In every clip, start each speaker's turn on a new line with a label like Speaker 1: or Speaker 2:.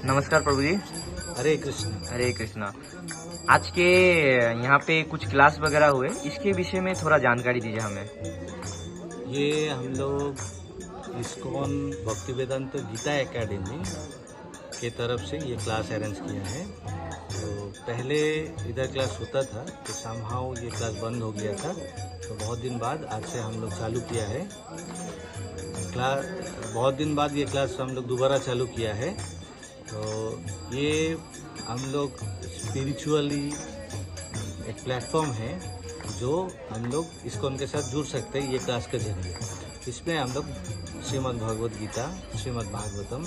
Speaker 1: नमस्कार प्रभु जी।
Speaker 2: हरे कृष्ण।
Speaker 1: हरे कृष्णा। आज के यहाँ पे कुछ क्लास वगैरह हुए, इसके विषय में थोड़ा जानकारी दीजिए हमें।
Speaker 2: ये हम लोग इस्कॉन भक्ति वेदांत गीता एकेडमी के तरफ से ये क्लास अरेंज किया है। तो पहले इधर क्लास होता था, तो समहाउ ये क्लास बंद हो गया था, तो बहुत दिन बाद आज से हम लोग चालू किया है क्लास। बहुत दिन बाद ये क्लास हम लोग दोबारा चालू किया है। तो ये हम लोग स्पिरिचुअली एक प्लेटफॉर्म है जो हम लोग इस्कॉन के साथ जुड़ सकते हैं ये क्लास के जरिए। इसमें हम लोग श्रीमद् भगवद गीता, श्रीमद् भागवतम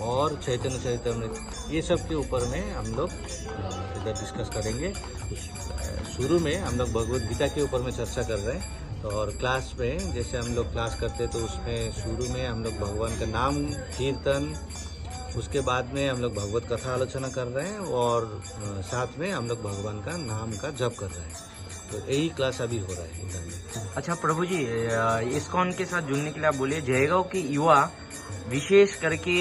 Speaker 2: और चैतन्य चरितामृत ये सब के ऊपर में हम लोग इधर डिस्कस करेंगे। शुरू में हम लोग भगवद गीता के ऊपर में चर्चा कर रहे हैं। तो और क्लास में जैसे हम लोग क्लास करते हैं तो उसमें शुरू में हम लोग भगवान का नाम कीर्तन, उसके बाद में हम लोग भगवत कथा आलोचना कर रहे हैं और साथ में हम लोग भगवान का नाम का जप कर रहे हैं। तो यही क्लास अभी हो रहा है इधर में।
Speaker 1: अच्छा प्रभु जी, इस्कॉन के साथ जुड़ने के लिए आप बोले जयगांव के युवा विशेष करके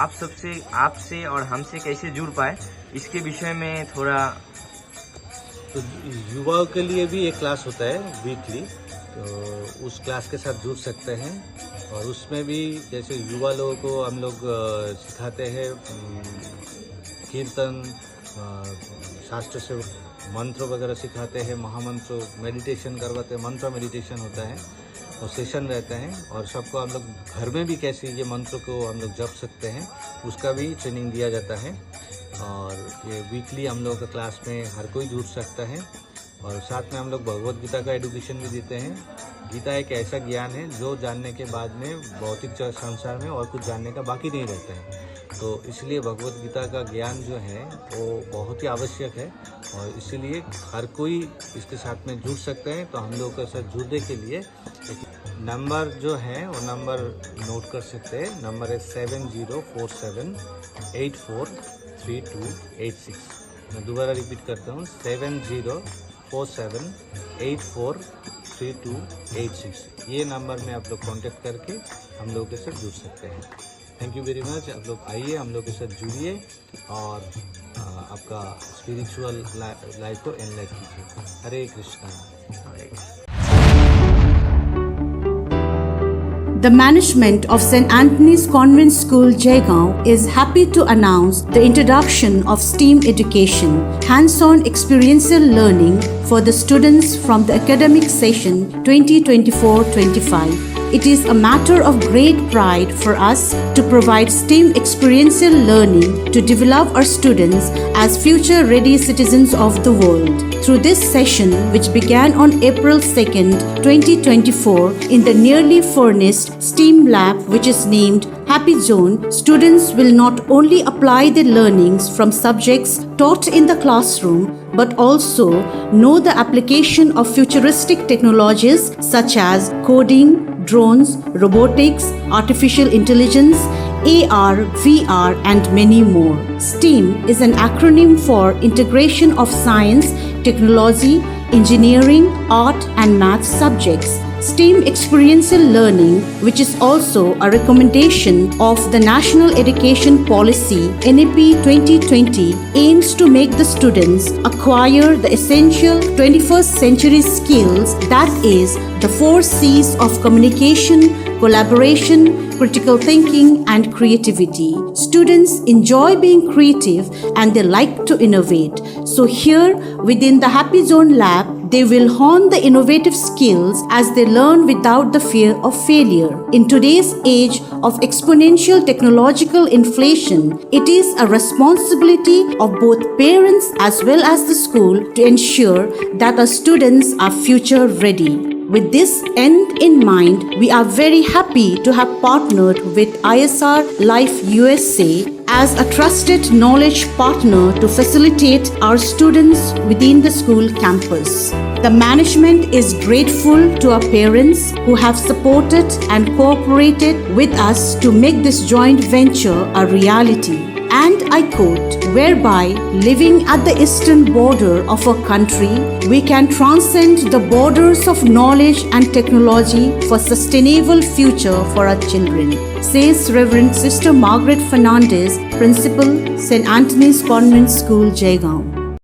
Speaker 1: आपसे और हमसे कैसे जुड़ पाए, इसके विषय में थोड़ा।
Speaker 2: तो युवाओं के लिए भी एक क्लास होता है वीकली, तो उस क्लास के साथ जुड़ सकते हैं। और उसमें भी जैसे युवा लोगों को हम लोग सिखाते हैं कीर्तन, शास्त्र से मंत्र वगैरह सिखाते हैं, महामंत्र मेडिटेशन करवाते हैं, मंत्र मेडिटेशन होता है और सेशन रहते हैं। और सबको हम लोग घर में भी कैसे ये मंत्र को हम लोग जप सकते हैं उसका भी ट्रेनिंग दिया जाता है। और ये वीकली हम लोग का क्लास में हर कोई जुड़ सकता है। और साथ में हम लोग भगवद गीता का एडुकेशन भी देते हैं। गीता एक ऐसा ज्ञान है जो जानने के बाद में भौतिक संसार में और कुछ जानने का बाकी नहीं रहता है। तो इसलिए भगवद गीता का ज्ञान जो है वो बहुत ही आवश्यक है और इसीलिए हर कोई इसके साथ में जुड़ सकते हैं। तो हम लोगों के साथ जुड़ने के लिए एक नंबर जो है वो नंबर नोट कर सकते हैं। नंबर है 7047 843286। मैं दोबारा रिपीट करता हूँ, 7047 843286। ये नंबर में आप लोग कांटेक्ट करके हम लोगों के साथ जुड़ सकते हैं। Thank you very much. आप लोग आइए, हम लोग के साथ जुड़िए और आपका स्पिरिचुअल लाइफ को एनलाइज कीजिए। हरे Krishna.
Speaker 3: The management of St. Anthony's Convent School, Jaigaon is happy to announce the introduction of STEAM education, hands-on experiential learning for the students from the academic session 2024-25. It is a matter of great pride for us to provide STEAM experiential learning to develop our students as future-ready citizens of the world. Through this session, which began on April 2nd, 2024, in the nearly furnished STEAM lab, which is named Happy Zone, students will not only apply their learnings from subjects taught in the classroom, but also know the application of futuristic technologies such as coding, drones, robotics, artificial intelligence, AR, VR, and many more. STEAM is an acronym for Integration of Science, Technology, Engineering, Art, and Math subjects. STEAM experiential learning, which is also a recommendation of the National Education Policy NEP 2020, aims to make the students acquire the essential 21st century skills, that is, the 4 C's of communication, collaboration, critical thinking, and creativity. Students enjoy being creative and they like to innovate. So here within the Happy Zone lab, they will hone the innovative skills as they learn without the fear of failure. In today's age of exponential technological inflation, it is a responsibility of both parents as well as the school to ensure that our students are future ready. With this end in mind, we are very happy to have partnered with ISR Life USA as a trusted knowledge partner to facilitate our students within the school campus. The management is grateful to our parents who have supported and cooperated with us to make this joint venture a reality. And I quote, whereby living at the eastern border of our country, we can transcend the borders of knowledge and technology for sustainable future for our children. says Reverend Sister Margaret Fernandez, Principal, St. Anthony's Convent School, Jaigaon.